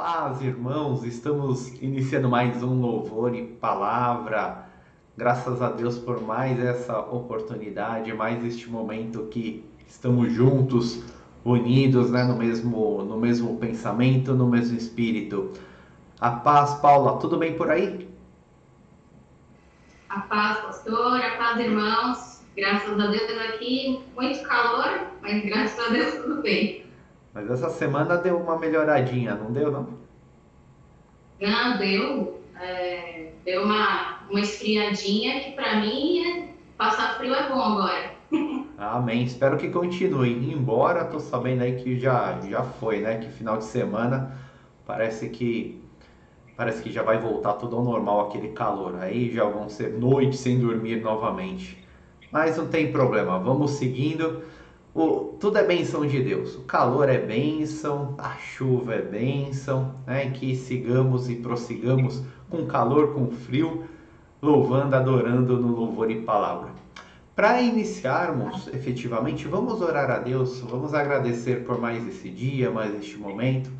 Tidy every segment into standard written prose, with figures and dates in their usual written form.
paz, irmãos. Estamos iniciando mais um louvor e palavra. Graças a Deus por mais essa oportunidade, mais este momento que estamos juntos, unidos, né, no mesmo pensamento, no mesmo espírito. A paz, Paula, tudo bem por aí? A paz, pastor, a paz, irmãos. Graças a Deus aqui, muito calor, mas graças a Deus tudo bem. Mas essa semana deu uma melhoradinha, não deu, não? Não, deu uma esfriadinha que para mim passar frio é bom agora. Amém. Espero que continue. Embora tô sabendo aí que já foi, né? Que final de semana parece que parece que já vai voltar tudo ao normal aquele calor. Aí já vão ser noites sem dormir novamente. Mas não tem problema. Vamos seguindo. Tudo é bênção de Deus. O calor é bênção, a chuva é bênção, né? Que sigamos e prossigamos com calor, com frio, louvando, adorando no louvor e palavra. Para iniciarmos efetivamente, vamos orar a Deus, vamos agradecer por mais esse dia, mais este momento.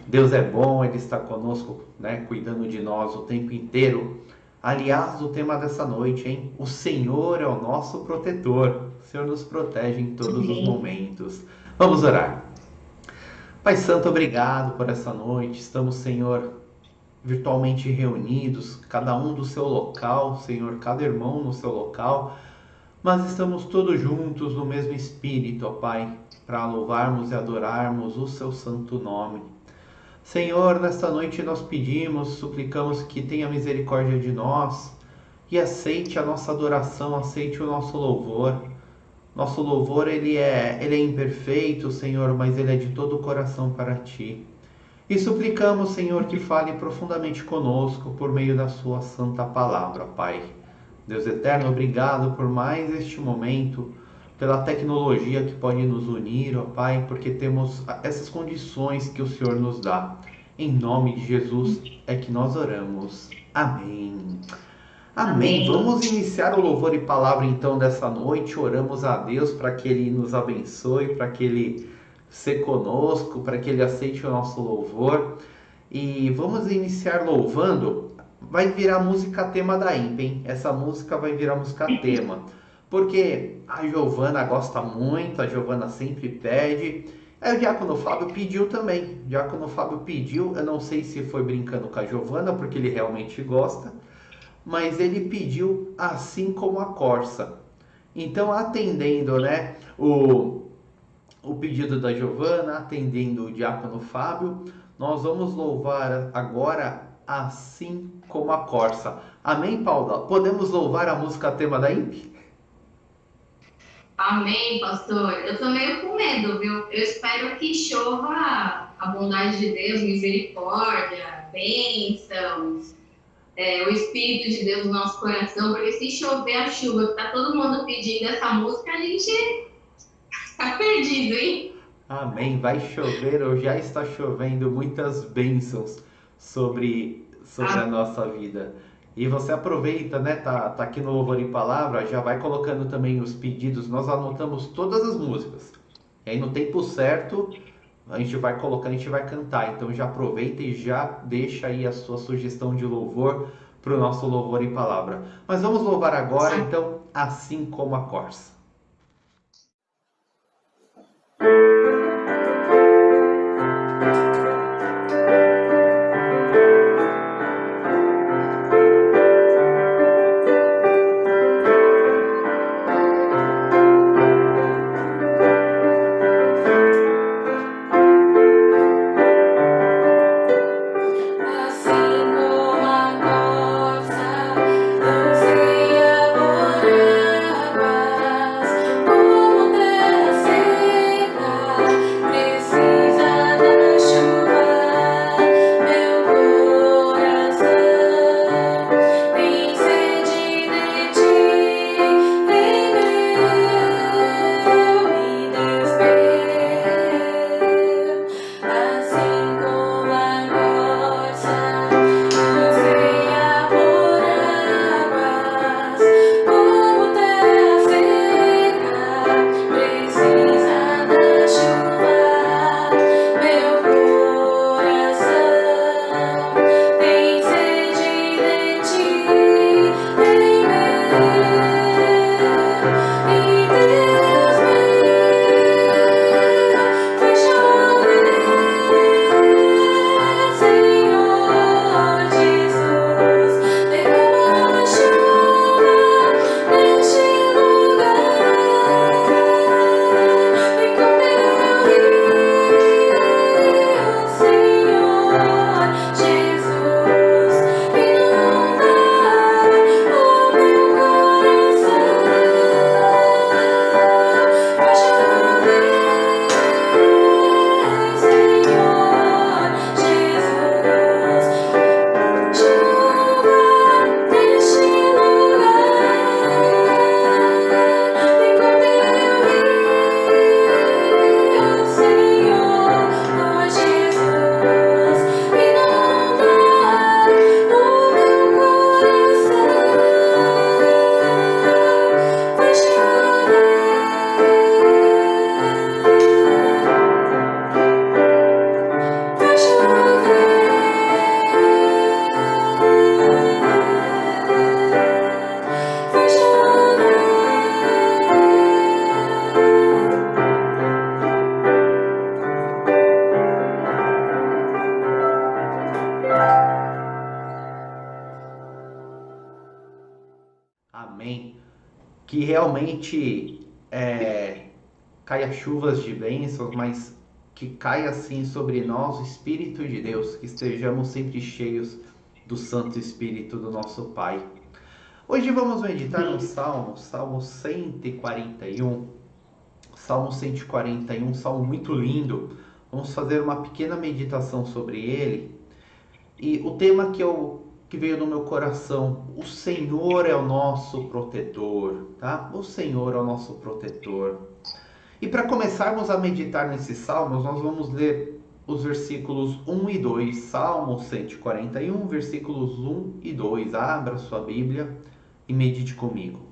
Deus é bom, Ele está conosco, né, cuidando de nós o tempo inteiro. Aliás, o tema dessa noite, hein? O Senhor é o nosso protetor. O Senhor nos protege em todos os Amém. momentos. Vamos orar. Pai Santo, obrigado por essa noite. Estamos, Senhor, virtualmente reunidos, cada um do seu local, Senhor, cada irmão no seu local, mas estamos todos juntos no mesmo espírito, ó Pai, para louvarmos e adorarmos o seu santo nome. Senhor, nesta noite nós pedimos, suplicamos que tenha misericórdia de nós e aceite a nossa adoração, aceite o nosso louvor. Nosso louvor, ele é imperfeito, Senhor, mas ele é de todo o coração para Ti. E suplicamos, Senhor, que fale profundamente conosco por meio da Sua santa palavra, Pai. Deus eterno, obrigado por mais este momento, pela tecnologia que pode nos unir, ó Pai, porque temos essas condições que o Senhor nos dá. Em nome de Jesus é que nós oramos. Amém. Amém. Amém. Vamos iniciar o louvor e palavra então dessa noite. Oramos a Deus para que Ele nos abençoe, para que Ele seja conosco, para que Ele aceite o nosso louvor. E vamos iniciar louvando. Vai virar música tema da IMP, hein? Essa música vai virar música tema. Porque a Giovana gosta muito, a Giovana sempre pede. Aí o Diácono Fábio pediu também. O Diácono Fábio pediu, eu não sei se foi brincando com a Giovana, porque ele realmente gosta, mas ele pediu assim como a Corsa. Então, atendendo, né, o pedido da Giovana, atendendo o Diácono Fábio, nós vamos louvar agora assim como a Corsa. Amém, Paula? Podemos louvar a música tema da IMP? Amém, pastor. Eu tô meio com medo, viu? Eu espero que chova a bondade de Deus, misericórdia, bênçãos, o Espírito de Deus no nosso coração, porque se chover a chuva que tá todo mundo pedindo essa música, a gente tá perdido, hein? Amém. Vai chover ou já está chovendo muitas bênçãos sobre a nossa vida. E você aproveita, né? Tá aqui no Louvor em Palavra, já vai colocando também os pedidos. Nós anotamos todas as músicas. E aí no tempo certo, a gente vai colocar, a gente vai cantar. Então já aproveita e já deixa aí a sua sugestão de louvor para o nosso Louvor em Palavra. Mas vamos louvar agora, então, assim como a Corsa. Assim como a corça anseia por águas, como terra seca. realmente caia chuvas de bênçãos, mas que caia assim sobre nós o Espírito de Deus, que estejamos sempre cheios do Santo Espírito do nosso Pai. Hoje vamos meditar no Salmo 141. Salmo 141, salmo muito lindo. Vamos fazer uma pequena meditação sobre ele. E o tema que veio no meu coração: o Senhor é o nosso protetor, tá? O Senhor é o nosso protetor. E para começarmos a meditar nesses salmos, nós vamos ler os versículos 1 e 2, Salmo 141, versículos 1 e 2. Abra sua Bíblia e medite comigo.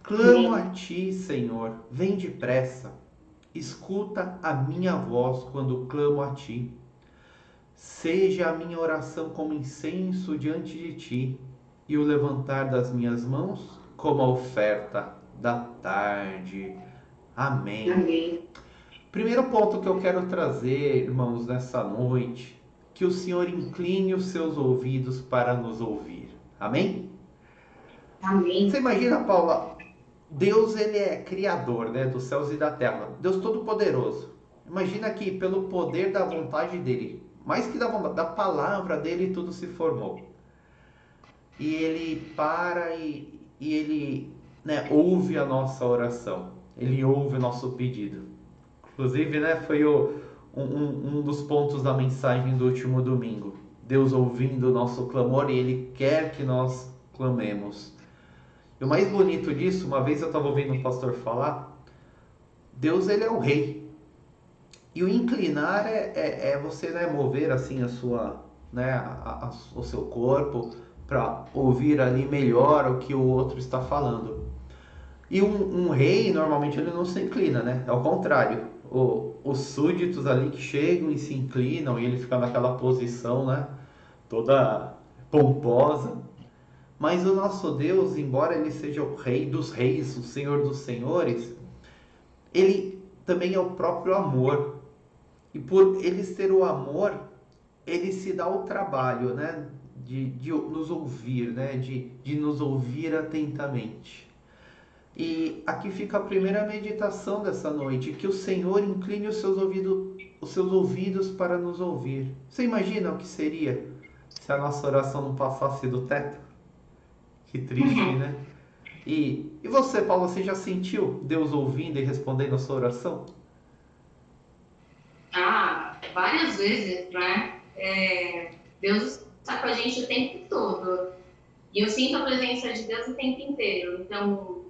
Clamo a ti, Senhor, vem depressa, escuta a minha voz quando clamo a ti. Seja a minha oração como incenso diante de ti, e o levantar das minhas mãos como a oferta da tarde. Amém. Amém. Primeiro ponto que eu quero trazer, irmãos, nessa noite: que o Senhor incline os seus ouvidos para nos ouvir. Amém? Amém. Você imagina, Paula, Deus, ele é criador, né, dos céus e da terra. Deus Todo-Poderoso. Imagina que pelo poder da vontade dele, mais que da palavra dele, tudo se formou. E ele para e ele, né, ouve a nossa oração. Ele ouve o nosso pedido. Inclusive, né, foi um dos pontos da mensagem do último domingo. Deus ouvindo o nosso clamor e ele quer que nós clamemos. E o mais bonito disso, uma vez eu estava ouvindo um pastor falar, Deus, ele é o rei. E o inclinar é você, né, mover assim a sua, né, o seu corpo para ouvir ali melhor o que o outro está falando. E um rei, normalmente, ele não se inclina, né? É o contrário. Os súditos ali que chegam e se inclinam e ele fica naquela posição, né, toda pomposa. Mas o nosso Deus, embora ele seja o Rei dos Reis, o Senhor dos Senhores, ele também é o próprio amor. E por ele ser o amor, ele se dá o trabalho, né, de nos ouvir, né, de nos ouvir atentamente. E aqui fica a primeira meditação dessa noite: que o Senhor incline os seus ouvidos para nos ouvir. Você imagina o que seria se a nossa oração não passasse do teto? Que triste, né? E você, Paulo, você já sentiu Deus ouvindo e respondendo a sua oração? Várias vezes, né? Deus está com a gente o tempo todo. E eu sinto a presença de Deus o tempo inteiro. Então,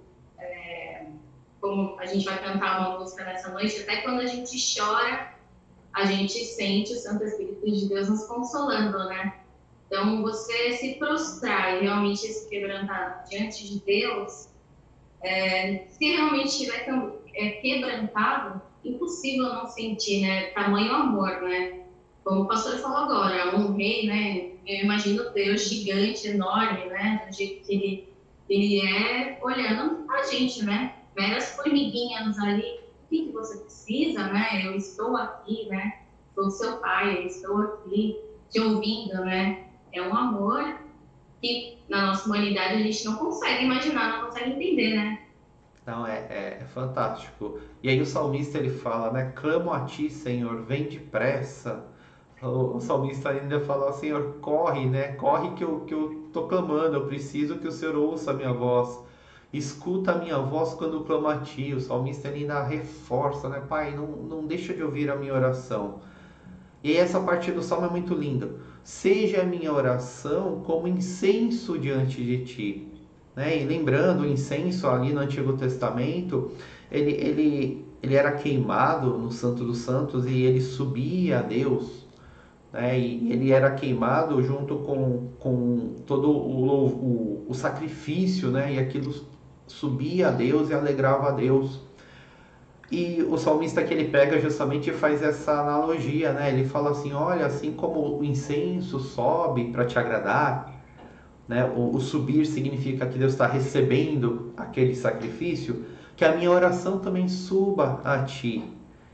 como a gente vai cantar uma música nessa noite, até quando a gente chora, a gente sente o Santo Espírito de Deus nos consolando, né? Então, você se prostrar e realmente se quebrantar diante de Deus, se realmente estiver quebrantado, impossível não sentir, né, tamanho amor, né? Como o pastor falou agora, um rei, né? Eu imagino Deus gigante, enorme, né? Do jeito que ele é, olhando a gente, né? Meras formiguinhas ali. O que você precisa, né? Eu estou aqui, né? Sou seu pai, eu estou aqui te ouvindo, né? É um amor que na nossa humanidade a gente não consegue imaginar, não consegue entender, né? Não, é fantástico. E aí o salmista, ele fala, né? Clamo a ti, Senhor, vem depressa. O salmista ainda fala: Senhor, corre, né? Corre que eu tô clamando, eu preciso que o Senhor ouça a minha voz. Escuta a minha voz quando eu clamo a ti. O salmista ainda reforça, né? Pai, não deixa de ouvir a minha oração. E aí essa parte do salmo é muito linda. Seja a minha oração como incenso diante de ti. Né? E lembrando, o incenso ali no Antigo Testamento, ele era queimado no Santo dos Santos e ele subia a Deus. Né? E ele era queimado junto com todo o sacrifício, né? E aquilo subia a Deus e alegrava a Deus. E o salmista que ele pega justamente faz essa analogia, né? Ele fala assim: olha, assim como o incenso sobe para te agradar, né? O subir significa que Deus está recebendo aquele sacrifício, que a minha oração também suba a ti.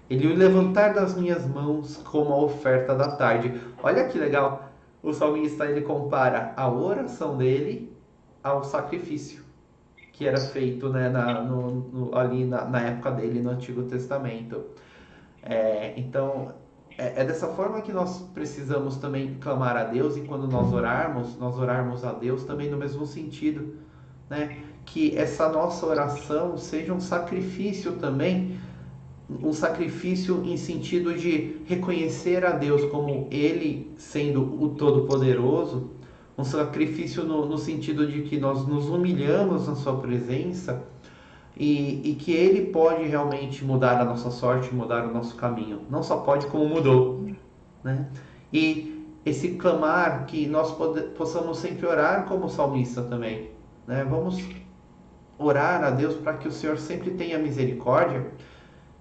Ele o levantar das minhas mãos como a oferta da tarde. Olha que legal, o salmista ele compara a oração dele ao sacrifício que era feito, né, ali na época dele, no Antigo Testamento. Então, é dessa forma que nós precisamos também clamar a Deus, e quando nós orarmos a Deus também no mesmo sentido, né? Que essa nossa oração seja um sacrifício também, um sacrifício em sentido de reconhecer a Deus como Ele sendo o Todo-Poderoso, um sacrifício no sentido de que nós nos humilhamos na Sua presença, e que Ele pode realmente mudar a nossa sorte, mudar o nosso caminho. Não só pode, como mudou, né? E esse clamar, que nós possamos sempre orar como salmista também, né? Vamos orar a Deus para que o Senhor sempre tenha misericórdia,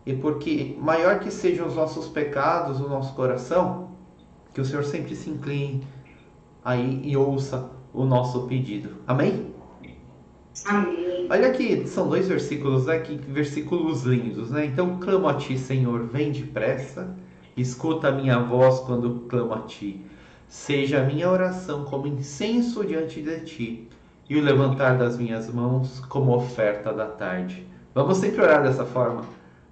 e porque maior que sejam os nossos pecados, o nosso coração, que o Senhor sempre se incline aí e ouça o nosso pedido. Amém? Amém. Olha aqui, são 2 versículos, né? Que versículos lindos, né? Então, clamo a ti, Senhor, vem depressa, escuta a minha voz quando clamo a ti. Seja a minha oração como incenso diante de ti, e o levantar das minhas mãos como oferta da tarde. Vamos sempre orar dessa forma,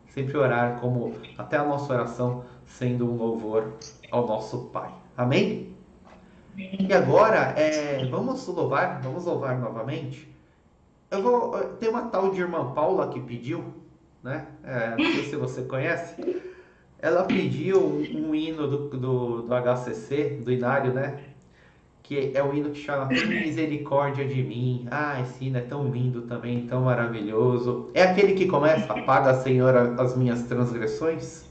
sempre orar como até a nossa oração sendo um louvor ao nosso Pai. Amém? E agora, vamos louvar novamente. Tem uma tal de irmã Paula que pediu, né? Não sei se você conhece. Ela pediu um hino do HCC, do Inário, né? Que é o hino que chama Tem Misericórdia de Mim. Ah, esse hino é tão lindo também, tão maravilhoso. É aquele que começa: Apaga, Senhor, as minhas transgressões?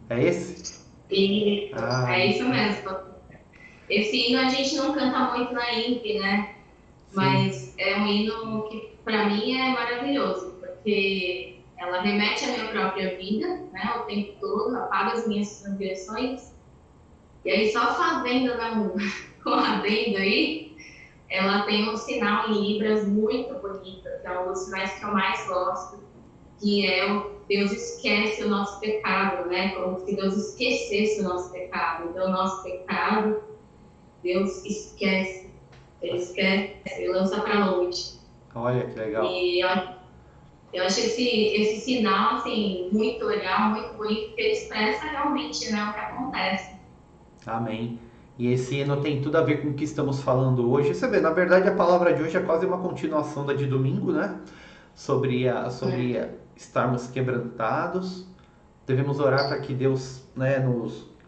É esse? É isso mesmo. Esse hino a gente não canta muito na IMP, né? Sim. Mas é um hino que, para mim, é maravilhoso, porque ela remete à minha própria vida, né? O tempo todo, apaga as minhas transgressões. E aí, só fazendo com a adendo aí, ela tem um sinal em Libras muito bonito, que é um dos sinais que eu mais gosto, que é o Deus esquece o nosso pecado, né? Como se Deus esquecesse o nosso pecado. Então, o nosso pecado, Deus esquece. Ele esquece, ele lança para longe. Olha que legal. E eu acho esse sinal, assim, muito legal, muito bonito, porque ele expressa realmente, né, o que acontece. Amém. E esse hino tem tudo a ver com o que estamos falando hoje. Você vê, na verdade, a palavra de hoje é quase uma continuação da de domingo, né? Sobre estarmos quebrantados. Devemos orar para que Deus, né,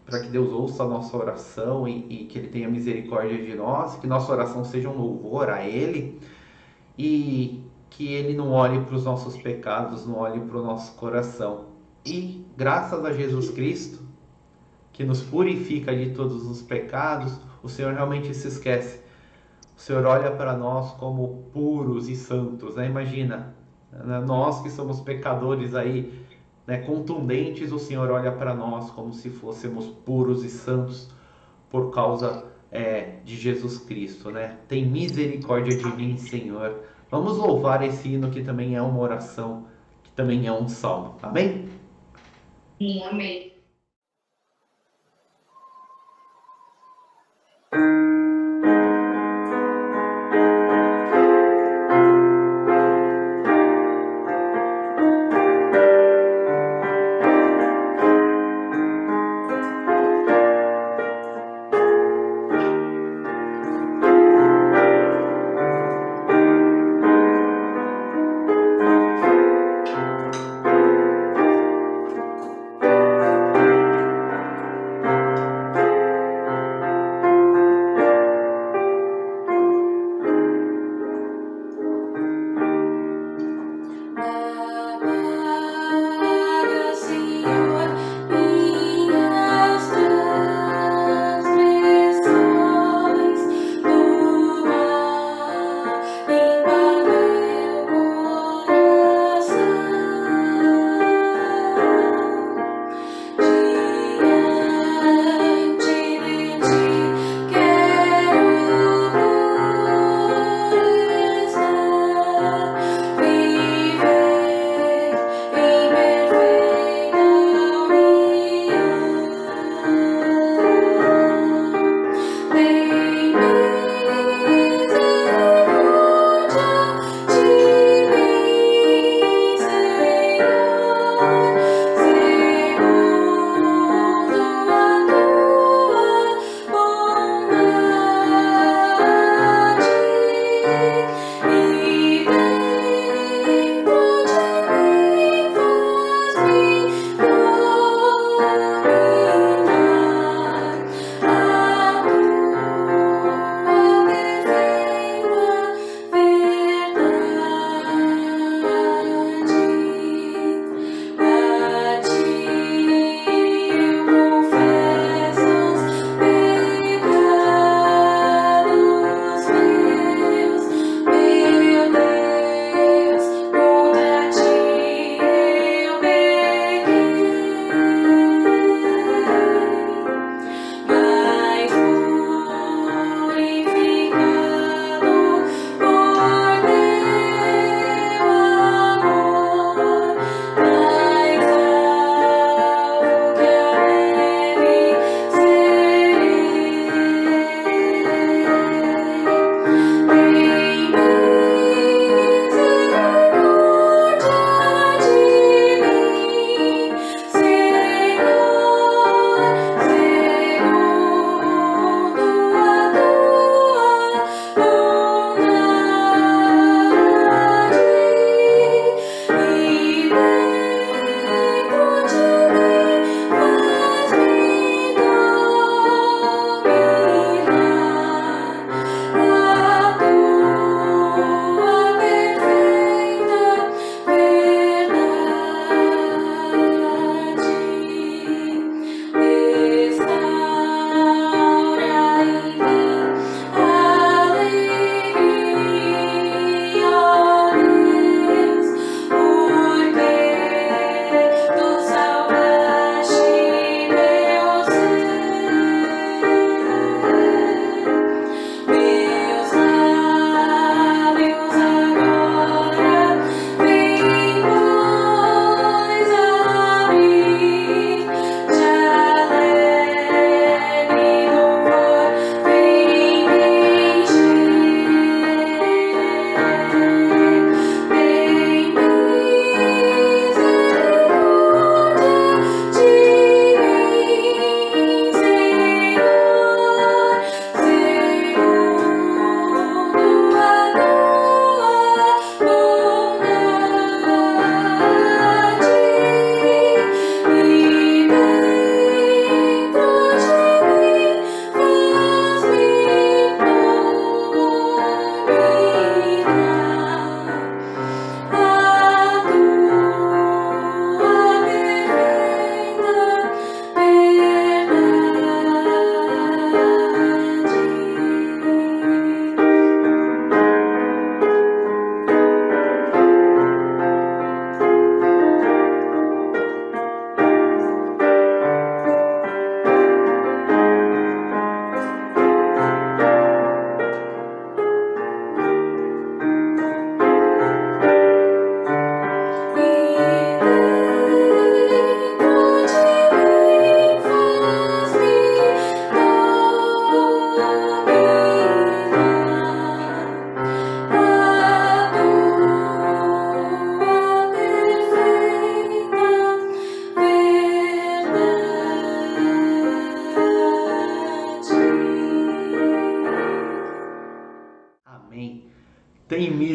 para que Deus ouça a nossa oração, e que Ele tenha misericórdia de nós, que nossa oração seja um louvor a Ele, e que Ele não olhe para os nossos pecados, não olhe para o nosso coração. E graças a Jesus Cristo, que nos purifica de todos os pecados, o Senhor realmente se esquece. O Senhor olha para nós como puros e santos, né? Imagina, né? Nós que somos pecadores aí, né, contundentes, o Senhor olha para nós como se fôssemos puros e santos por causa de Jesus Cristo, né? Tem misericórdia de mim, Senhor. Vamos louvar esse hino, que também é uma oração, que também é um salmo. Amém? Sim, amém.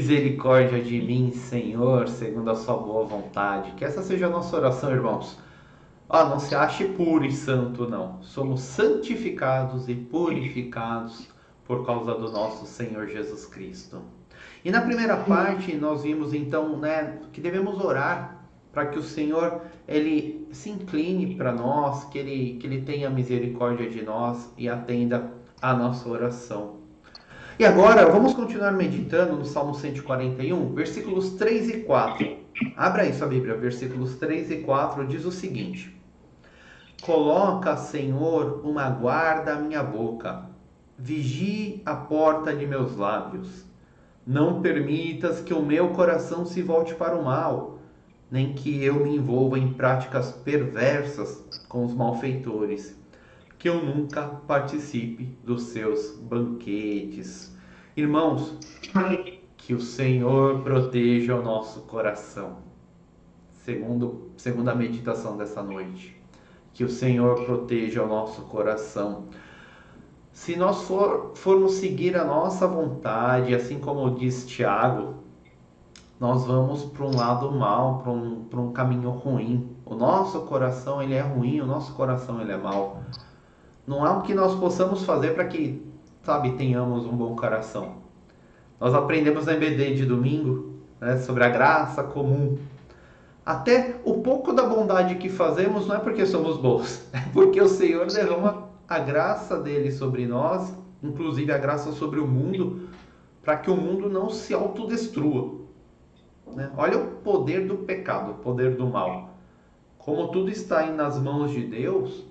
misericórdia de mim, Senhor, segundo a sua boa vontade. Que essa seja a nossa oração, irmãos. Não se ache puro e santo, não. Somos santificados e purificados por causa do nosso Senhor Jesus Cristo. E na primeira parte, nós vimos então, que devemos orar para que o Senhor ele se incline para nós, que ele tenha misericórdia de nós e atenda a nossa oração. E agora, vamos continuar meditando no Salmo 141, versículos 3 e 4. Abra aí sua Bíblia, versículos 3 e 4 diz o seguinte: Coloca, Senhor, uma guarda à minha boca, vigie a porta de meus lábios. Não permitas que o meu coração se volte para o mal, nem que eu me envolva em práticas perversas com os malfeitores, que eu nunca participe dos seus banquetes. Irmãos, que o Senhor proteja o nosso coração. Segunda meditação dessa noite. Que o Senhor proteja o nosso coração. Se nós formos seguir a nossa vontade, assim como diz Tiago, nós vamos para um lado mal, para um caminho ruim. O nosso coração ele é ruim, o nosso coração ele é mau. Não há o que nós possamos fazer para que, tenhamos um bom coração. Nós aprendemos na EBD de domingo, sobre a graça comum. Até o pouco da bondade que fazemos não é porque somos bons, é porque o Senhor derrama a graça dele sobre nós, inclusive a graça sobre o mundo, para que o mundo não se autodestrua. Olha o poder do pecado, o poder do mal. Como tudo está aí nas mãos de Deus,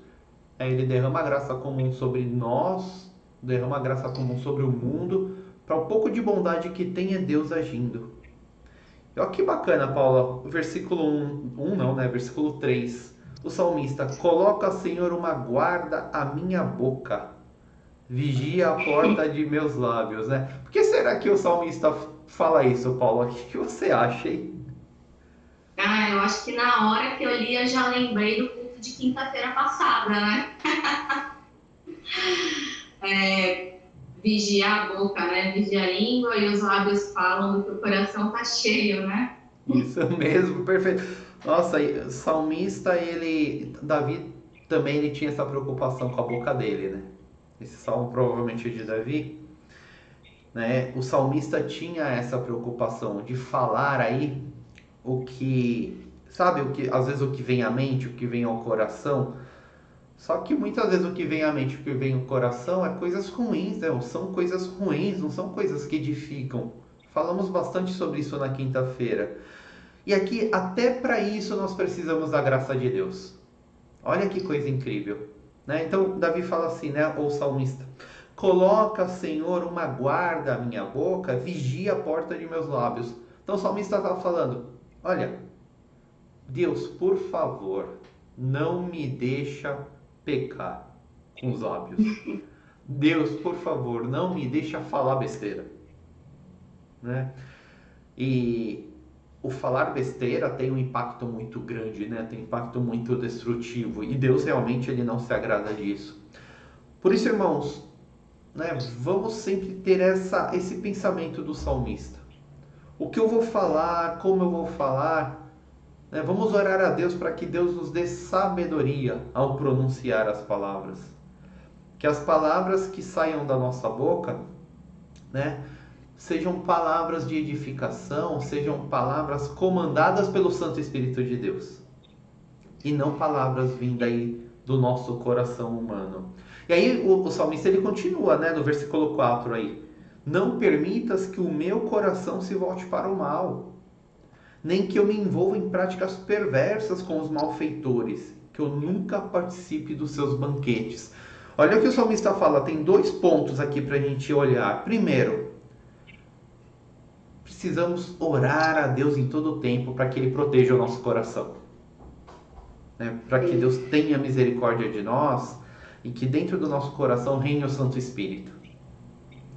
ele derrama a graça comum sobre nós, derrama a graça comum sobre o mundo, para o pouco de bondade que tem é Deus agindo. E olha que bacana, Paula, versículo versículo 3. O salmista: Coloca, Senhor, uma guarda à minha boca, vigia a porta de meus lábios. Por que será que o salmista fala isso, Paula? O que você acha, hein? Eu acho que na hora que eu li, eu já lembrei do culto de quinta-feira passada, Vigiar a boca, vigiar a língua, e os lábios falam do que o coração tá cheio, Isso mesmo, perfeito. Nossa, o salmista, Davi também ele tinha essa preocupação com a boca dele, Esse salmo provavelmente é de Davi, O salmista tinha essa preocupação de falar aí o que, às vezes o que vem à mente, o que vem ao coração. Só que muitas vezes o que vem à mente, o que vem ao coração é coisas ruins, São coisas ruins, não são coisas que edificam. Falamos bastante sobre isso na quinta-feira. E aqui, até para isso, nós precisamos da graça de Deus. Olha que coisa incrível. Então, Davi fala assim, ou o salmista: Coloca, Senhor, uma guarda à minha boca, vigia a porta de meus lábios. Então, o salmista está falando: olha, Deus, por favor, não me deixa pecar com os lábios. Deus, por favor, não me deixa falar besteira. E o falar besteira tem um impacto muito grande, tem um impacto muito destrutivo. E Deus realmente ele não se agrada disso. Por isso, irmãos, vamos sempre ter esse pensamento do salmista. O que eu vou falar, como eu vou falar, vamos orar a Deus para que Deus nos dê sabedoria ao pronunciar as palavras. Que as palavras que saiam da nossa boca, sejam palavras de edificação, sejam palavras comandadas pelo Santo Espírito de Deus. E não palavras vindas aí do nosso coração humano. E aí o salmista ele continua, no versículo 4 aí: Não permitas que o meu coração se volte para o mal, nem que eu me envolva em práticas perversas com os malfeitores, que eu nunca participe dos seus banquetes. Olha o que o salmista fala, tem 2 pontos aqui para a gente olhar. Primeiro, precisamos orar a Deus em todo o tempo para que Ele proteja o nosso coração. Para que Deus tenha misericórdia de nós e que dentro do nosso coração reine o Santo Espírito.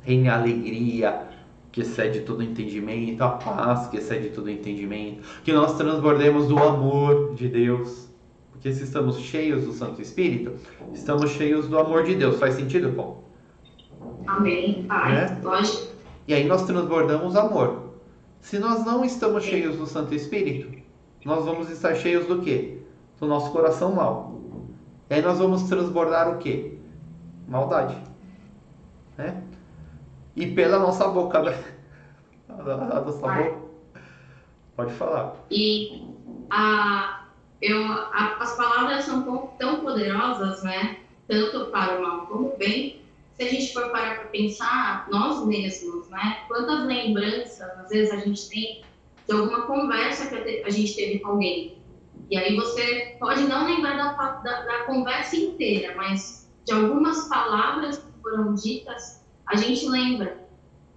Reine a alegria que excede todo entendimento, a paz que excede todo entendimento, que nós transbordemos do amor de Deus. Porque se estamos cheios do Santo Espírito, estamos cheios do amor de Deus. Faz sentido, Paulo? Amém, Pai. Lógico. E aí nós transbordamos amor. Se nós não estamos cheios do Santo Espírito, nós vamos estar cheios do quê? Do nosso coração mau. E aí nós vamos transbordar o quê? Maldade. Né? E pela nossa boca, né? A nossa boca. Pode falar. E as palavras são tão poderosas, né? Tanto para o mal como o bem. Se a gente for parar para pensar, nós mesmos, né? Quantas lembranças, às vezes, a gente tem de alguma conversa que a gente teve com alguém. E aí você pode não lembrar da conversa inteira, mas de algumas palavras que foram ditas, a gente lembra.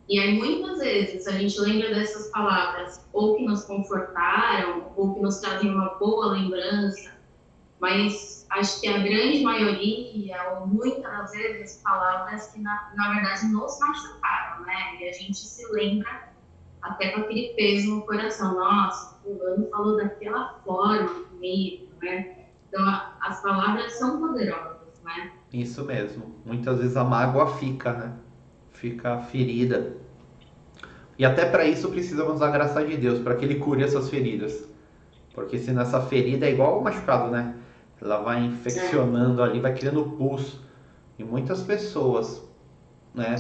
E aí, muitas vezes, a gente lembra dessas palavras ou que nos confortaram, ou que nos trazem uma boa lembrança, mas acho que a grande maioria, ou muitas das vezes, palavras que, na verdade, nos machucaram, né? E a gente se lembra até com aquele peso no coração. Nossa, fulano falou daquela forma comigo, né? Então, as palavras são poderosas, né? Isso mesmo. Muitas vezes a mágoa fica, né? Fica ferida. E até para isso precisamos da graça de Deus, para que Ele cure essas feridas. Porque se nessa ferida é igual ao machucado, né? Ela vai infeccionando ali, vai criando pus. E muitas pessoas, né,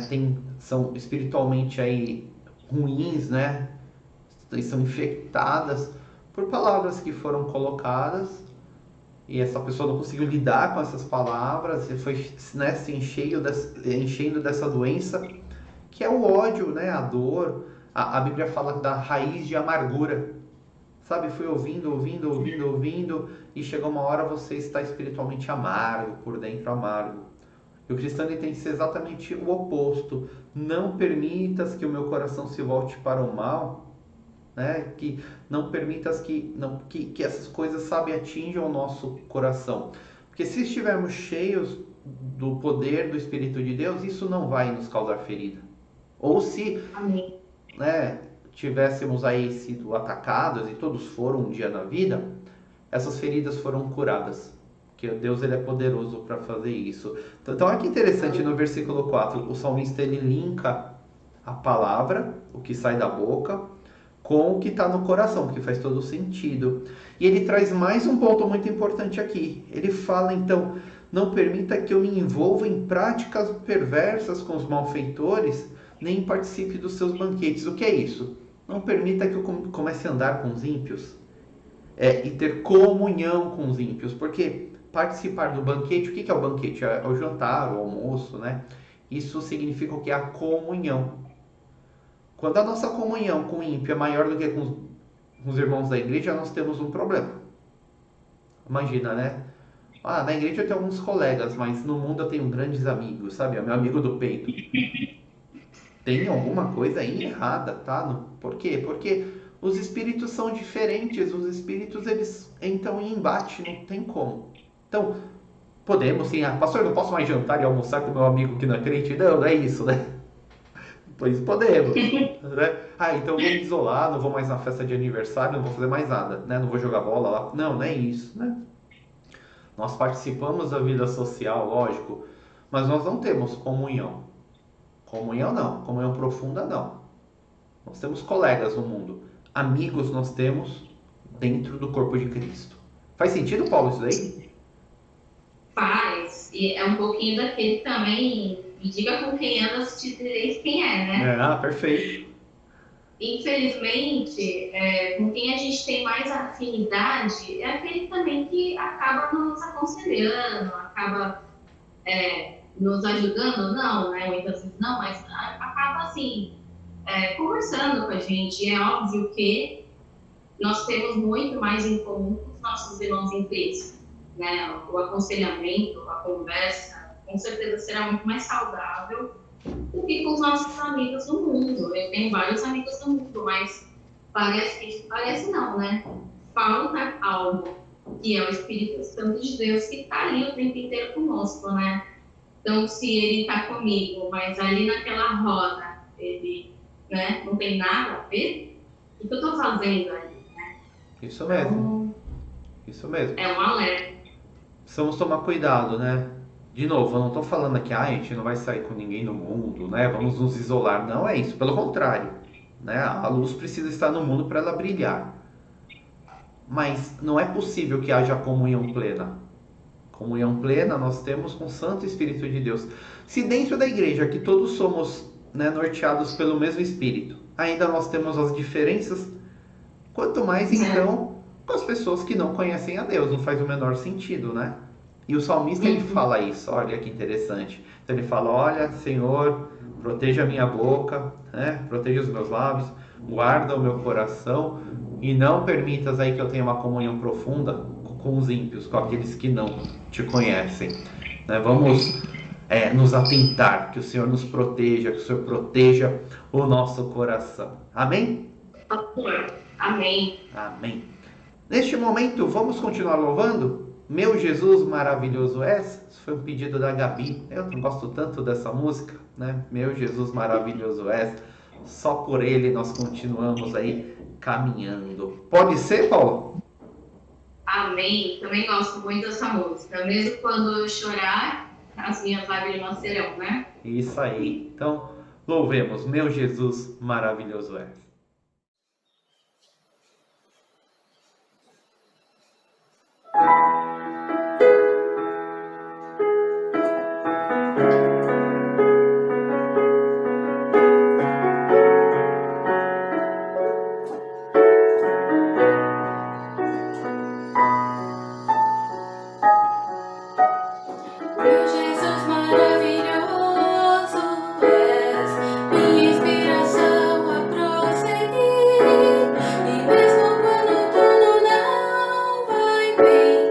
são espiritualmente aí ruins, né? São infectadas por palavras que foram colocadas. E essa pessoa não conseguiu lidar com essas palavras e foi, né, se enchendo dessa doença, que é o ódio, né, a dor. A Bíblia fala da raiz de amargura. Sabe, fui ouvindo, e chegou uma hora você está espiritualmente amargo, por dentro amargo. E o cristão ele tem que ser exatamente o oposto. Não permitas que o meu coração se volte para o mal, né? Que não permitas que essas coisas, sabe, atinjam o nosso coração. Porque se estivermos cheios do poder do Espírito de Deus, isso não vai nos causar ferida. Ou se, né, tivéssemos aí sido atacados, e todos foram um dia na vida, essas feridas foram curadas. Porque Deus ele é poderoso para fazer isso. Então olha que interessante, no versículo 4, o salmista ele linka a palavra, o que sai da boca, com o que está no coração, porque faz todo sentido. E ele traz mais um ponto muito importante aqui. Ele fala então, não permita que eu me envolva em práticas perversas com os malfeitores, nem participe dos seus banquetes. O que é isso? Não permita que eu comece a andar com os ímpios e ter comunhão com os ímpios, porque participar do banquete, o que é o banquete? É o jantar, o almoço, né? Isso significa o que? A comunhão. Quando a nossa comunhão com o ímpio é maior do que com os irmãos da igreja, nós temos um problema. Imagina, né? Na igreja eu tenho alguns colegas, mas no mundo eu tenho grandes amigos, sabe? É meu amigo do peito. Tem alguma coisa aí errada, tá? Por quê? Porque os espíritos são diferentes, os espíritos eles entram em embate, não tem como. Então, podemos sim, pastor, eu não posso mais jantar e almoçar com meu amigo que não é crente? Não é isso, né? Pois podemos, né? Então eu vou me isolar, não vou mais na festa de aniversário, não vou fazer mais nada, né? Não vou jogar bola lá. Não é isso, né? Nós participamos da vida social, lógico, mas nós não temos comunhão. Comunhão não, comunhão profunda não. Nós temos colegas no mundo. Amigos nós temos dentro do corpo de Cristo. Faz sentido, Paulo, isso daí? Faz. E é um pouquinho daquele também, me diga com quem andas, te direis quem é, né? Perfeito. Infelizmente, com quem a gente tem mais afinidade é aquele também que acaba nos aconselhando, acaba nos ajudando, não, né? Muitas vezes não, mas acaba assim, conversando com a gente. E é óbvio que nós temos muito mais em comum com os nossos irmãos em Cristo, né? O aconselhamento, a conversa, com certeza será muito mais saudável do que com os nossos amigos do mundo. Eu tenho vários amigos do mundo, mas parece não, né? Falta algo, que é o Espírito Santo de Deus, que está ali o tempo inteiro conosco, né? Então, se ele está comigo, mas ali naquela roda, ele, né, não tem nada a ver, o que eu estou fazendo ali, né? Isso mesmo. Então, isso mesmo. É um alerta. Precisamos tomar cuidado, né? De novo, eu não estou falando aqui, a gente não vai sair com ninguém no mundo, né? Vamos nos isolar. Não é isso, pelo contrário. né? A luz precisa estar no mundo para ela brilhar. Mas não é possível que haja comunhão plena. Comunhão plena nós temos com o Santo Espírito de Deus. Se dentro da igreja, que todos somos, né, norteados pelo mesmo Espírito, ainda nós temos as diferenças, quanto mais então com as pessoas que não conhecem a Deus, não faz o menor sentido, né? E o salmista ele fala isso, olha que interessante. Então ele fala, olha, Senhor, proteja a minha boca, né? Proteja os meus lábios, guarda o meu coração e não permitas aí que eu tenha uma comunhão profunda com os ímpios, com aqueles que não te conhecem, né? Vamos nos atentar, que o Senhor nos proteja, que o Senhor proteja o nosso coração. Amém? Amém. Amém. Neste momento, vamos continuar louvando? Meu Jesus maravilhoso és. Isso foi um pedido da Gabi. Eu não gosto tanto dessa música, né? Meu Jesus maravilhoso és. Só por ele nós continuamos aí caminhando. Pode ser, Paulo? Amém. Também gosto muito dessa música. Mesmo quando eu chorar, as minhas lágrimas serão, né? Isso aí. Então, louvemos. Meu Jesus maravilhoso és. Meu Jesus maravilhoso és, minha inspiração a prosseguir. E mesmo quando tudo não vai bem,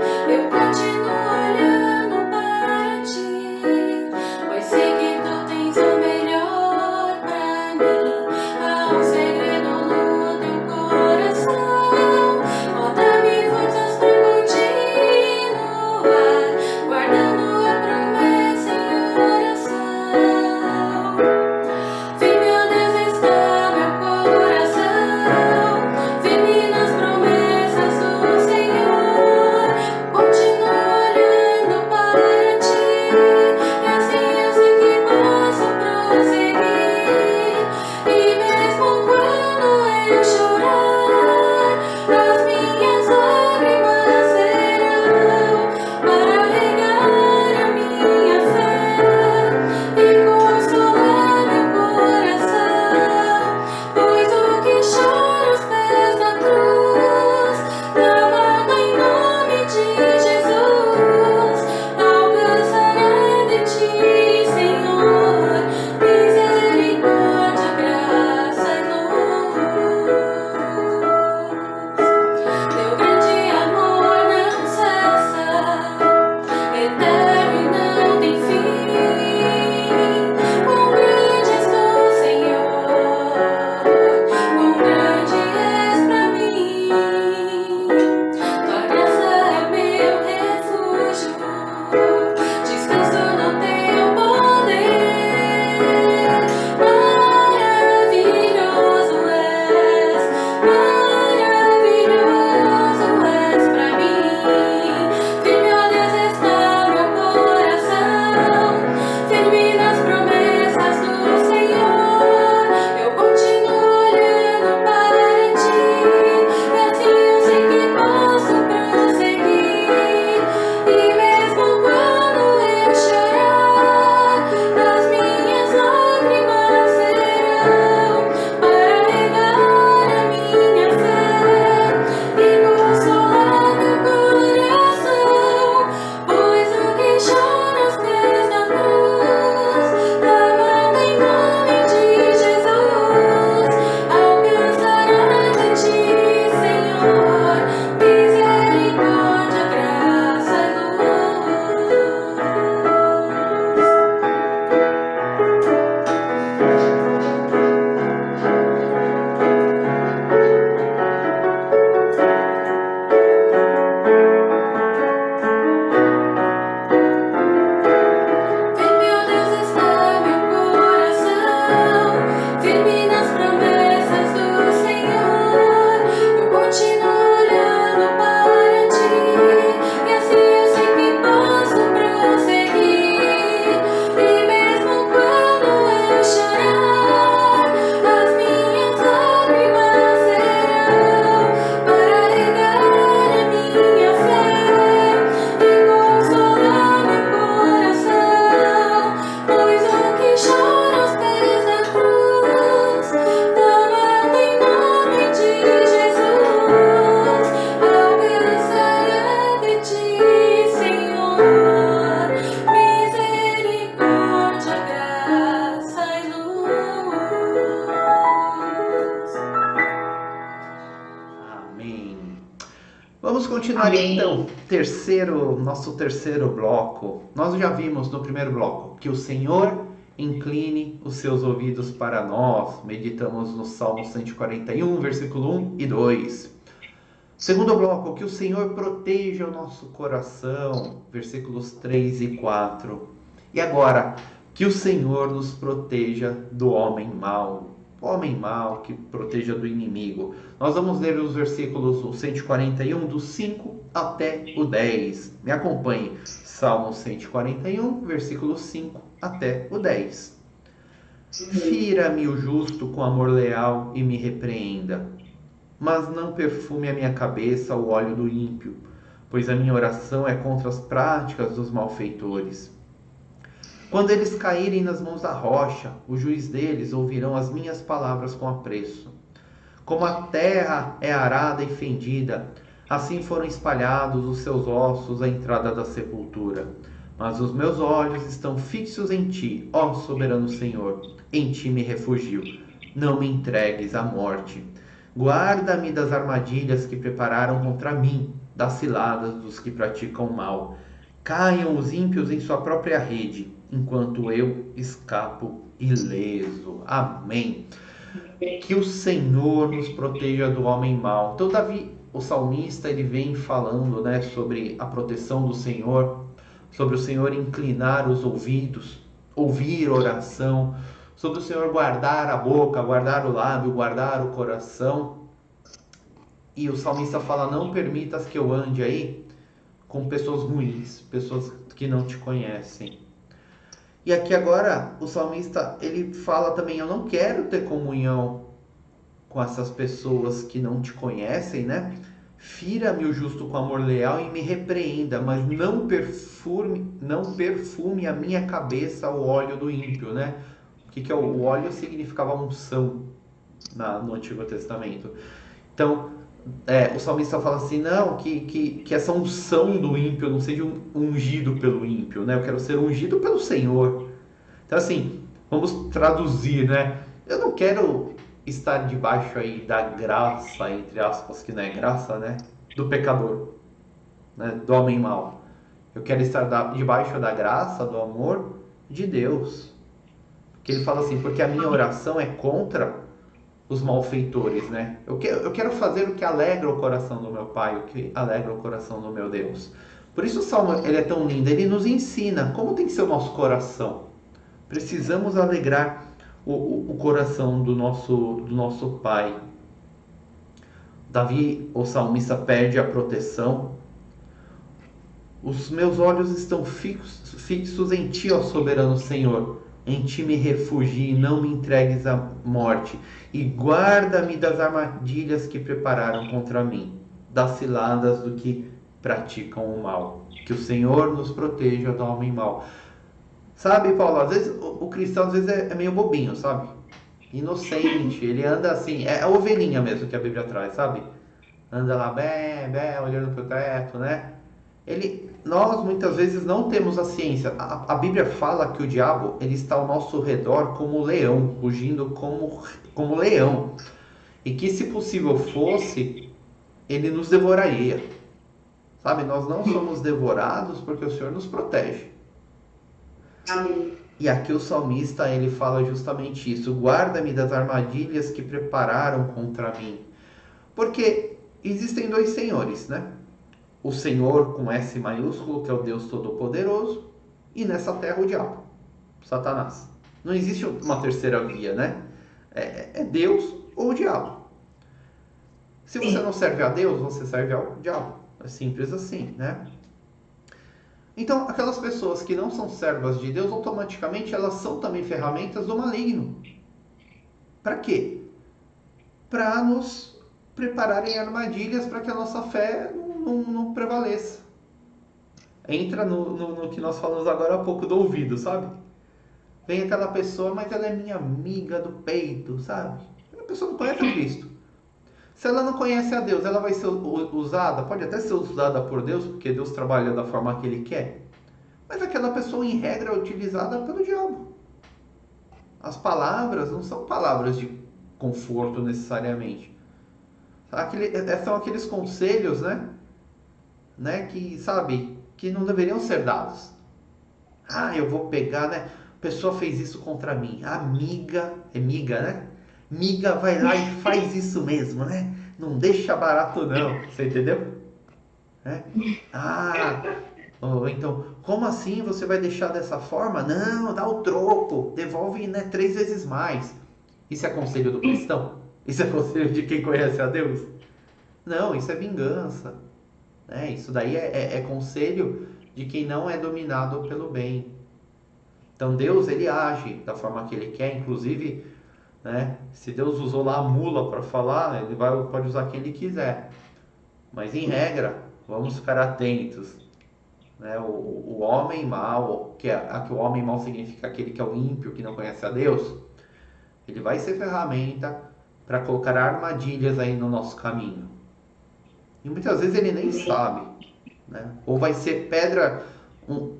continuar Amém. então, nosso terceiro bloco. Nós já vimos no primeiro bloco que o Senhor incline os seus ouvidos para nós. Meditamos no Salmo 141, versículo 1 e 2. Segundo bloco, que o Senhor proteja o nosso coração, versículos 3 e 4. E agora, que o Senhor nos proteja do homem mau. O homem mau que proteja do inimigo. Nós vamos ler os versículos 141, do 5 até o 10. Me acompanhe. Salmo 141, versículo 5 até o 10. Fira-me o justo com amor leal e me repreenda, mas não perfume a minha cabeça o óleo do ímpio, pois a minha oração é contra as práticas dos malfeitores. Quando eles caírem nas mãos da rocha, o juiz deles ouvirão as minhas palavras com apreço. Como a terra é arada e fendida, assim foram espalhados os seus ossos à entrada da sepultura. Mas os meus olhos estão fixos em ti, ó soberano Senhor. Em ti me refugio. Não me entregues à morte. Guarda-me das armadilhas que prepararam contra mim, das ciladas dos que praticam o mal. Caiam os ímpios em sua própria rede, enquanto eu escapo ileso. Amém. Que o Senhor nos proteja do homem mau. Então, Davi, o salmista, ele vem falando, né, sobre a proteção do Senhor, sobre o Senhor inclinar os ouvidos, ouvir oração, sobre o Senhor guardar a boca, guardar o lábio, guardar o coração. E o salmista fala: não permitas que eu ande aí com pessoas ruins, pessoas que não te conhecem. E aqui agora o salmista, ele fala também: eu não quero ter comunhão com essas pessoas que não te conhecem, né? Fira-me o justo com amor leal e me repreenda, mas não perfume a minha cabeça o óleo do ímpio, né? O que é o óleo? Significava unção no Antigo Testamento. Então, o salmista fala assim: não, que essa unção do ímpio não seja ungido pelo ímpio, né? Eu quero ser ungido pelo Senhor. Então, assim, vamos traduzir, né? Eu não quero estar debaixo aí da graça, entre aspas, que não é graça, né? Do pecador, né? Do homem mau. Eu quero estar debaixo da graça, do amor de Deus. Que ele fala assim: porque a minha oração é contra os malfeitores, né? Eu quero fazer o que alegra o coração do meu Pai, o que alegra o coração do meu Deus. Por isso o Salmo, ele é tão lindo, ele nos ensina como tem que ser o nosso coração. Precisamos alegrar o coração do nosso Pai. Davi, o salmista, pede a proteção. Os meus olhos estão fixos em ti, ó soberano Senhor. Em ti me refugio, não me entregues à morte. E guarda-me das armadilhas que prepararam contra mim, das ciladas do que praticam o mal. Que o Senhor nos proteja do homem mau. Sabe, Paulo, às vezes o cristão às vezes é meio bobinho, sabe? Inocente, ele anda assim, é a ovelhinha mesmo que a Bíblia traz, sabe? Anda lá, olhando pro teto, né? Nós muitas vezes não temos a ciência. A Bíblia fala que o diabo, ele está ao nosso redor como leão, rugindo como leão. E que, se possível fosse, ele nos devoraria. Sabe, nós não somos devorados porque o Senhor nos protege. Amém. E aqui o salmista, ele fala justamente isso: guarda-me das armadilhas que prepararam contra mim. Porque existem dois senhores, né? O Senhor com S maiúsculo, que é o Deus Todo-Poderoso, e nessa terra o diabo, Satanás. Não existe uma terceira via, né? É Deus ou o diabo. Se você não serve a Deus, você serve ao diabo. É simples assim, né? Então, aquelas pessoas que não são servas de Deus, automaticamente elas são também ferramentas do maligno. Para quê? Para nos prepararem armadilhas para que a nossa fé não prevaleça. Entra no que nós falamos agora há pouco do ouvido, sabe? Vem aquela pessoa, mas ela é minha amiga do peito, sabe? A pessoa não conhece a Cristo. Se ela não conhece a Deus, ela vai ser usada, pode até ser usada por Deus, porque Deus trabalha da forma que Ele quer. Mas aquela pessoa, em regra, é utilizada pelo diabo. As palavras não são palavras de conforto necessariamente. São aqueles conselhos, né? né, que, sabe, que não deveriam ser dados. Ah, eu vou pegar, né? A pessoa fez isso contra mim. A amiga, é miga, né? Miga vai lá e faz isso mesmo, né? Não deixa barato não. Você entendeu? Né? Ah, ou então, como assim você vai deixar dessa forma? Não, dá o troco, devolve, né, 3 vezes mais. Isso é conselho do cristão? Isso é conselho de quem conhece a Deus? Não, isso é vingança. Né? Isso daí é conselho de quem não é dominado pelo bem. Então Deus, ele age da forma que ele quer, inclusive, né, se Deus usou lá a mula para falar, ele pode usar quem ele quiser. Mas em regra, vamos ficar atentos. Né? O homem mau, que o homem mau significa aquele que é o ímpio, que não conhece a Deus, ele vai ser ferramenta para colocar armadilhas aí no nosso caminho. E muitas vezes ele nem sabe, né? Ou vai ser pedra,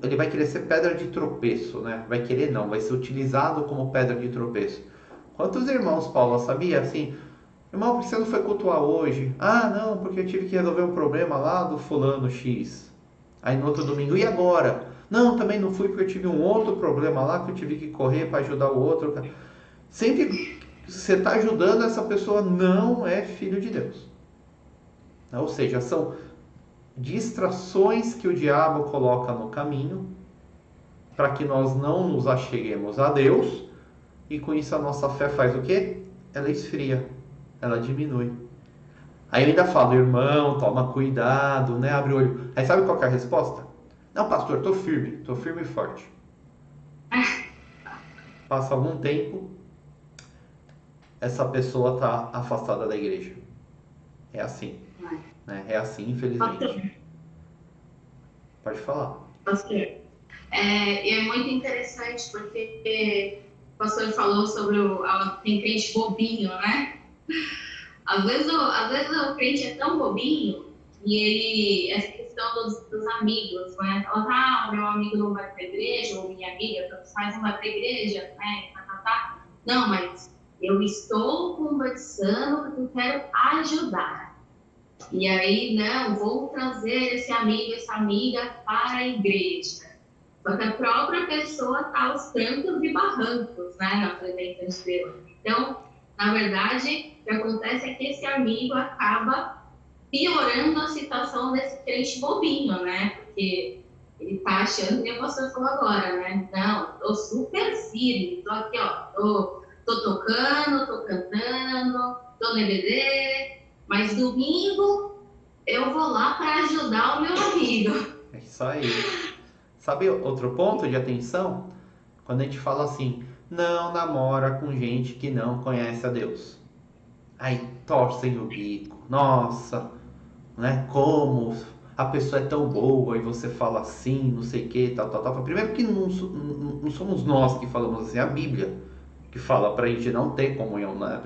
ele vai querer ser pedra de tropeço, né? Vai querer não, vai ser utilizado como pedra de tropeço. Quantos irmãos Paulo sabia assim? Irmão, por que você não foi cultuar hoje? Ah, não, porque eu tive que resolver um problema lá do fulano X. Aí no outro domingo, e agora? Não, também não fui porque eu tive um outro problema lá que eu tive que correr para ajudar o outro. Sempre que você está ajudando, essa pessoa não é filho de Deus. Ou seja, são distrações que o diabo coloca no caminho para que nós não nos acheguemos a Deus, e com isso a nossa fé faz o quê? Ela esfria, ela diminui. Aí eu ainda falo, irmão, toma cuidado, né? Abre o olho. Aí sabe qual que é a resposta? Não, pastor, tô firme e forte. Passa algum tempo, essa pessoa está afastada da igreja. É assim. Né? É assim, infelizmente. Pode falar. Pastor, é muito interessante porque o pastor falou sobre tem crente bobinho, né? Às vezes o crente é tão bobinho e essa questão dos amigos, né? Ela meu amigo não vai para a igreja, ou minha amiga, tanto faz, não vai para a igreja, né? Não, mas eu estou conversando porque eu quero ajudar. E aí, não, vou trazer esse amigo, essa amiga para a igreja. Só que a própria pessoa está aos trancos e barrancos, né, na presença de Deus. Então, na verdade, o que acontece é que esse amigo acaba piorando a situação desse crente bobinho, né? Porque ele está achando que o pastor falou agora, né? Não, estou super firme, estou aqui, ó, tô tocando, tô cantando, tô no EBD, mas domingo eu vou lá para ajudar o meu amigo. É isso aí. Sabe outro ponto de atenção? Quando a gente fala assim, não namora com gente que não conhece a Deus. Aí torcem o bico. Nossa, né? Como a pessoa é tão boa e você fala assim, não sei o que, tal. Primeiro que não somos nós que falamos assim, é a Bíblia que fala para a gente não ter comunhão, né?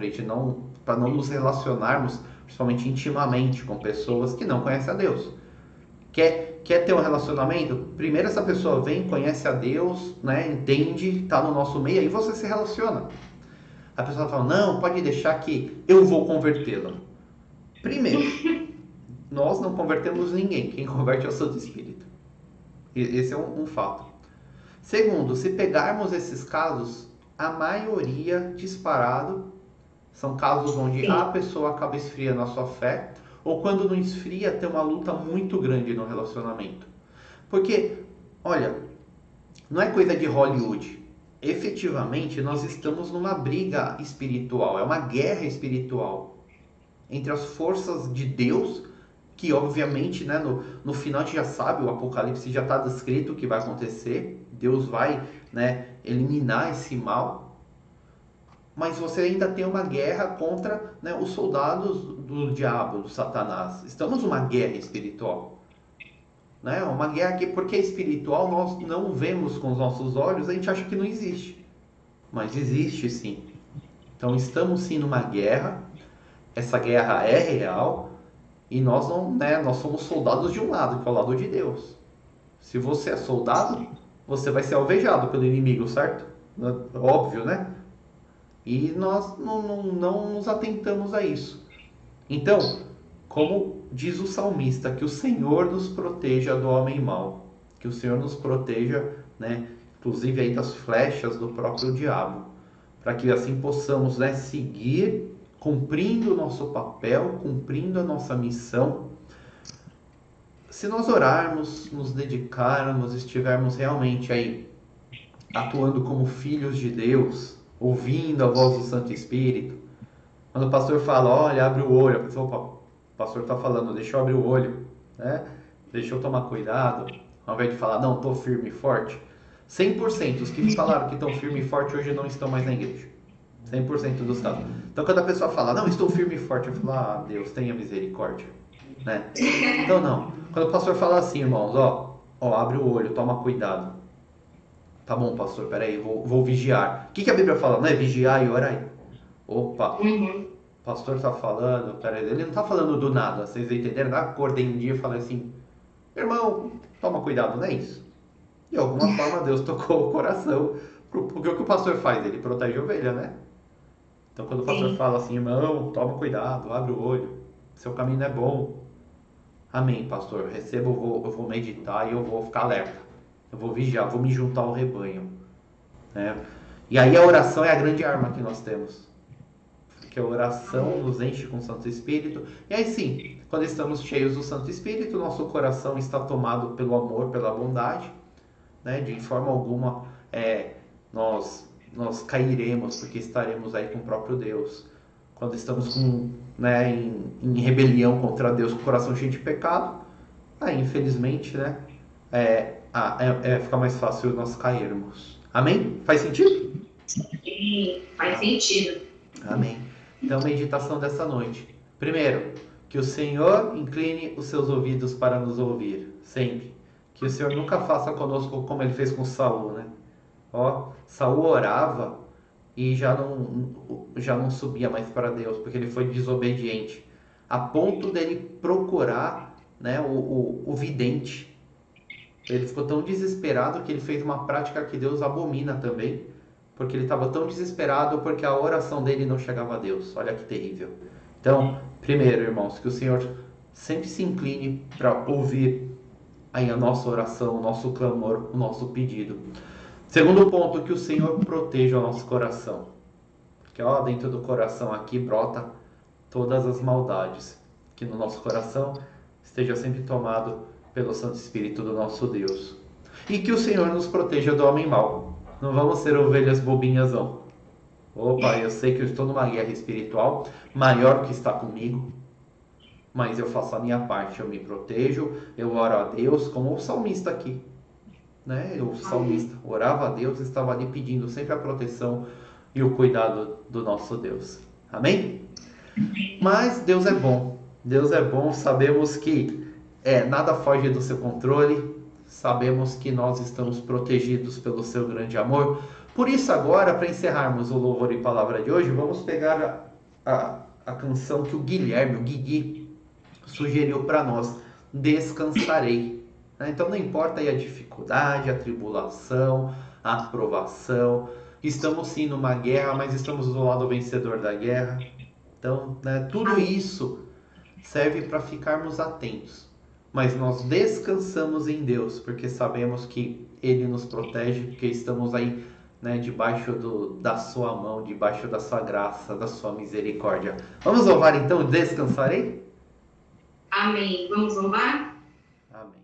Para não nos relacionarmos, principalmente intimamente, com pessoas que não conhecem a Deus. Quer ter um relacionamento? Primeiro essa pessoa vem, conhece a Deus, né? Entende, está no nosso meio, aí você se relaciona. A pessoa fala, não, pode deixar que eu vou convertê-la. Primeiro, nós não convertemos ninguém, quem converte é o Santo Espírito. Esse é um fato. Segundo, se pegarmos esses casos, a maioria disparado são casos onde a pessoa acaba esfriando a sua fé, ou quando não esfria, tem uma luta muito grande no relacionamento. Porque, olha, não é coisa de Hollywood. Efetivamente, nós estamos numa briga espiritual, é uma guerra espiritual entre as forças de Deus, que obviamente, né, no final a gente já sabe, o Apocalipse já está descrito o que vai acontecer, Deus vai, né, eliminar esse mal. Mas você ainda tem uma guerra contra, né, os soldados do diabo, do Satanás. Estamos numa guerra espiritual. Né? Uma guerra que, porque é espiritual, nós não vemos com os nossos olhos, a gente acha que não existe. Mas existe sim. Então estamos sim numa guerra, essa guerra é real, e nós somos soldados de um lado, que é o lado de Deus. Se você é soldado, você vai ser alvejado pelo inimigo, certo? Óbvio, né? E nós não nos atentamos a isso. Então, como diz o salmista, que o Senhor nos proteja do homem mau, que o Senhor nos proteja, né, inclusive aí das flechas do próprio diabo, para que assim possamos, né, seguir cumprindo o nosso papel, cumprindo a nossa missão. Se nós orarmos, nos dedicarmos, estivermos realmente aí atuando como filhos de Deus, ouvindo a voz do Santo Espírito, quando o pastor fala, olha, abre o olho, a pessoa, opa, o pastor está falando, deixa eu abrir o olho, né? Deixa eu tomar cuidado, ao invés de falar, não, estou firme e forte. 100% os que falaram que estão firme e forte hoje não estão mais na igreja. 100% dos casos. Então, quando a pessoa fala, não, estou firme e forte, eu falo, ah, Deus, tenha misericórdia, né? Então, não. Quando o pastor fala assim, irmãos, ó, abre o olho, toma cuidado. Tá bom, pastor, peraí, vou vigiar. O que a Bíblia fala? Não é vigiar e orar? Opa, o pastor tá falando, peraí, ele não tá falando do nada, vocês entenderam? Não acordei um dia e falei assim, irmão, toma cuidado, não é isso? De alguma forma Deus tocou o coração, porque o que o pastor faz? Ele protege a ovelha, né? Então quando o pastor fala assim, irmão, toma cuidado, abre o olho, seu caminho é bom. Amém, pastor, recebo, eu vou meditar e eu vou ficar alerta. Eu vou vigiar, vou me juntar ao rebanho, né? E aí a oração é a grande arma que nós temos. Porque a oração nos enche com o Santo Espírito. E aí sim, quando estamos cheios do Santo Espírito, nosso coração está tomado pelo amor, pela bondade, né? De forma alguma nós cairemos, porque estaremos aí com o próprio Deus. Quando estamos né, em rebelião contra Deus, com o coração cheio de pecado, aí infelizmente, né, fica mais fácil nós cairmos. Amém? Faz sentido? Sim, faz sentido. Amém. Então, meditação dessa noite. Primeiro, que o Senhor incline os seus ouvidos para nos ouvir, sempre. Que o Senhor nunca faça conosco como ele fez com Saul, né? Saul orava e já não subia mais para Deus, porque ele foi desobediente, a ponto dele procurar, né, o vidente. Ele ficou tão desesperado que ele fez uma prática que Deus abomina também, porque ele estava tão desesperado porque a oração dele não chegava a Deus. Olha que terrível. Então, primeiro, irmãos, que o Senhor sempre se incline para ouvir aí a nossa oração, o nosso clamor, o nosso pedido. Segundo ponto, que o Senhor proteja o nosso coração. Porque dentro do coração aqui brota todas as maldades. Que no nosso coração esteja sempre tomado pelo Santo Espírito do nosso Deus. E que o Senhor nos proteja do homem mau. Não vamos ser ovelhas bobinhas, não. Opa, eu sei que eu estou numa guerra espiritual maior que está comigo, mas eu faço a minha parte, eu me protejo, eu oro a Deus, como o salmista aqui, né? O salmista orava a Deus, estava ali pedindo sempre a proteção e o cuidado do nosso Deus. Amém? Mas Deus é bom, sabemos que nada foge do seu controle, sabemos que nós estamos protegidos pelo seu grande amor. Por isso agora, para encerrarmos o louvor e palavra de hoje, vamos pegar a canção que o Guilherme, o Guigui, sugeriu para nós, Descansarei. Então não importa aí a dificuldade, a tribulação, a aprovação, estamos sim numa guerra, mas estamos do lado vencedor da guerra. Então, né, tudo isso serve para ficarmos atentos. Mas nós descansamos em Deus, porque sabemos que Ele nos protege, porque estamos aí, né, debaixo da sua mão, debaixo da sua graça, da sua misericórdia. Vamos louvar então, Descansarei? Amém. Vamos louvar? Amém.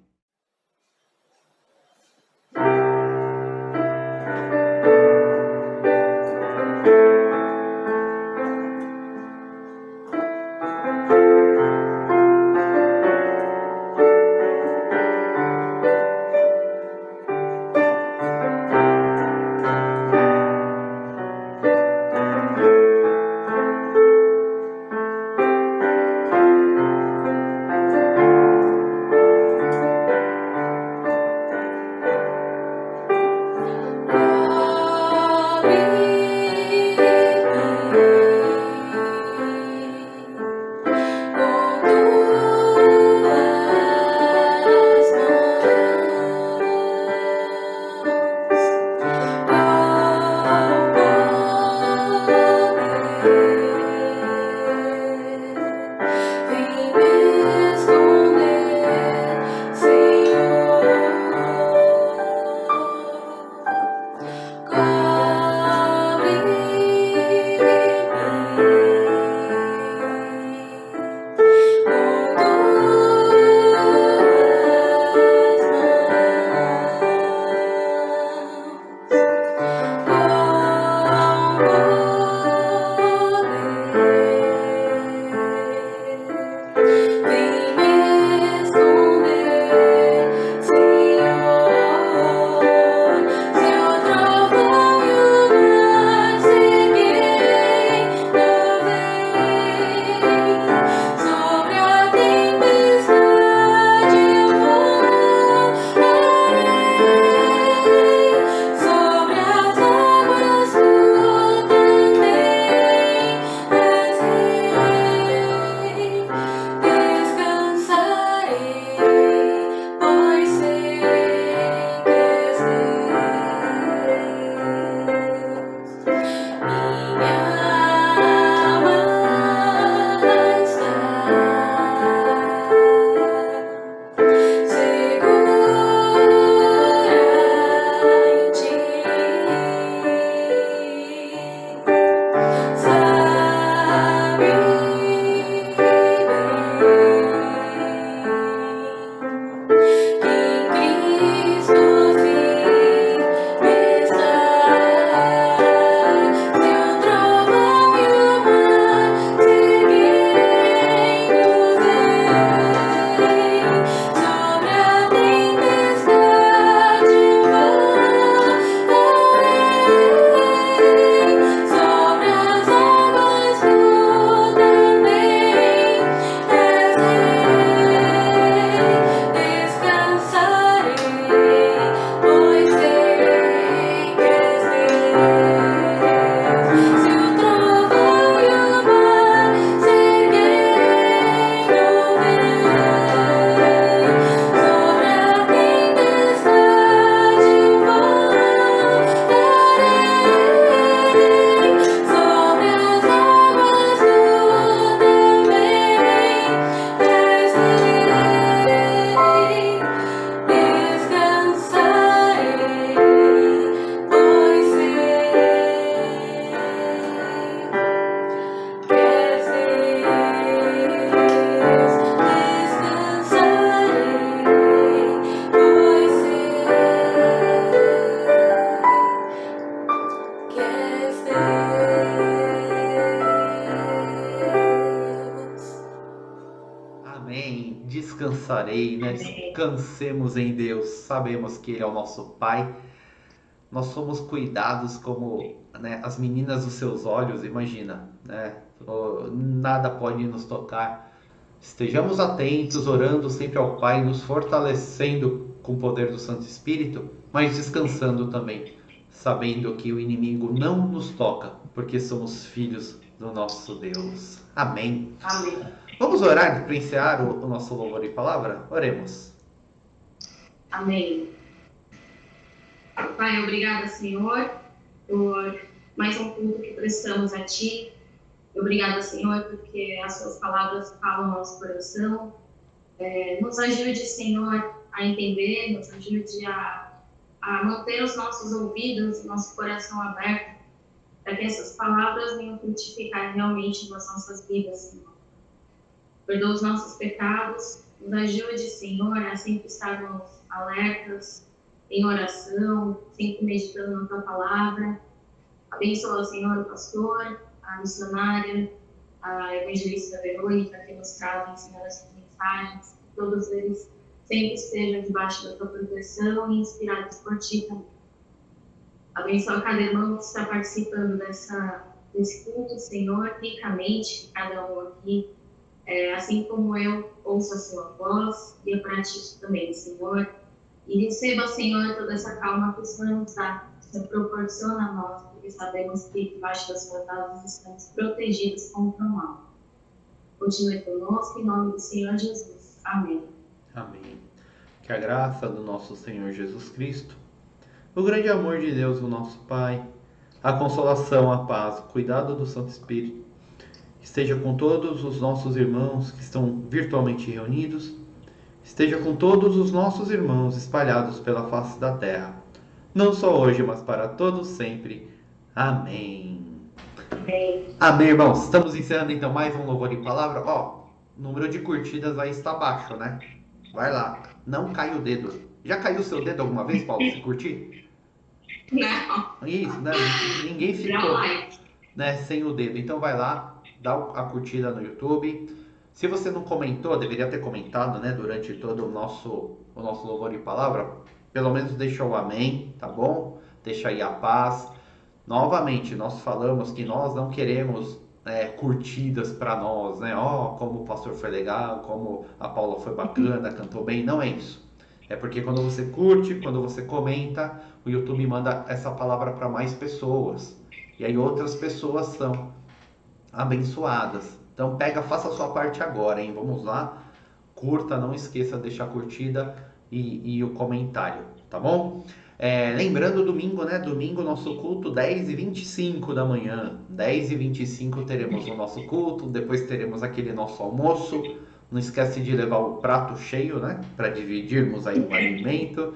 descansarei, né? Descansemos em Deus. Sabemos que Ele é o nosso Pai. Nós somos cuidados como, né, as meninas dos seus olhos, imagina, né? Nada pode nos tocar. Estejamos atentos, orando sempre ao Pai, nos fortalecendo com o poder do Santo Espírito, mas descansando também, sabendo que o inimigo não nos toca, porque somos filhos do nosso Deus. Amém. Amém. Vamos orar para encerrar o nosso louvor e palavra? Oremos. Amém. Pai, obrigada, Senhor, por mais um culto que prestamos a Ti. Obrigada, Senhor, porque as Suas palavras falam ao nosso coração. Nos ajude, Senhor, a entender, nos ajude a manter os nossos ouvidos, nosso coração aberto, para que essas palavras venham frutificar realmente nas nossas vidas, Senhor. Perdoa os nossos pecados, nos ajude, Senhor, a sempre estarmos alertas, em oração, sempre meditando na Tua palavra. Abençoa, Senhor, o pastor, a missionária, a evangelista Verônica, que nos trazem, Senhor, essas mensagens. Que todos eles sempre estejam debaixo da Tua proteção e inspirados por Ti também. Abençoa cada irmão que está participando desse culto, Senhor, ricamente, cada um aqui. Assim como eu ouço a Sua voz e eu pratico também, Senhor. E receba, Senhor, toda essa calma que o Senhor nos dá, que o Senhor proporciona a nós, porque sabemos que debaixo das Suas asas estamos protegidos contra o mal. Continue conosco, em nome do Senhor Jesus. Amém. Amém. Que a graça do nosso Senhor Jesus Cristo, o grande amor de Deus, o nosso Pai, a consolação, a paz, o cuidado do Santo Espírito, esteja com todos os nossos irmãos que estão virtualmente reunidos, esteja com todos os nossos irmãos espalhados pela face da terra, não só hoje, mas para todos sempre. Amém. Amém. Amém, irmãos. Estamos encerrando então mais um Louvor e Palavra. Ó, o número de curtidas aí está baixo, né? Vai lá, não cai o dedo. Já caiu o seu dedo alguma vez, Paulo, se curtir? Não. Isso, né? Ninguém ficou, né, sem o dedo. Então vai lá, dá a curtida no YouTube. Se você não comentou, deveria ter comentado, né, durante todo o nosso Louvor e Palavra. Pelo menos deixa o amém, tá bom? Deixa aí a paz. Novamente, nós falamos que nós não queremos curtidas para nós, né? Ó, como o pastor foi legal, como a Paula foi bacana, cantou bem. Não é isso. É porque quando você curte, quando você comenta, o YouTube manda essa palavra para mais pessoas. E aí outras pessoas são abençoadas. Então faça a sua parte agora, hein? Vamos lá. Curta, não esqueça de deixar a curtida e o comentário, tá bom? Lembrando, domingo, né? Domingo, nosso culto, 10h25 da manhã. 10h25 teremos o nosso culto, depois teremos aquele nosso almoço. Não esquece de levar o prato cheio, né? Para dividirmos aí o alimento.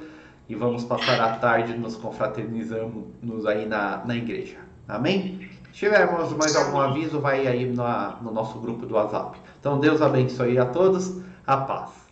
E vamos passar a tarde nos confraternizando aí na igreja. Amém? Se tivermos mais algum aviso, vai aí no nosso grupo do WhatsApp. Então, Deus abençoe a todos. A paz.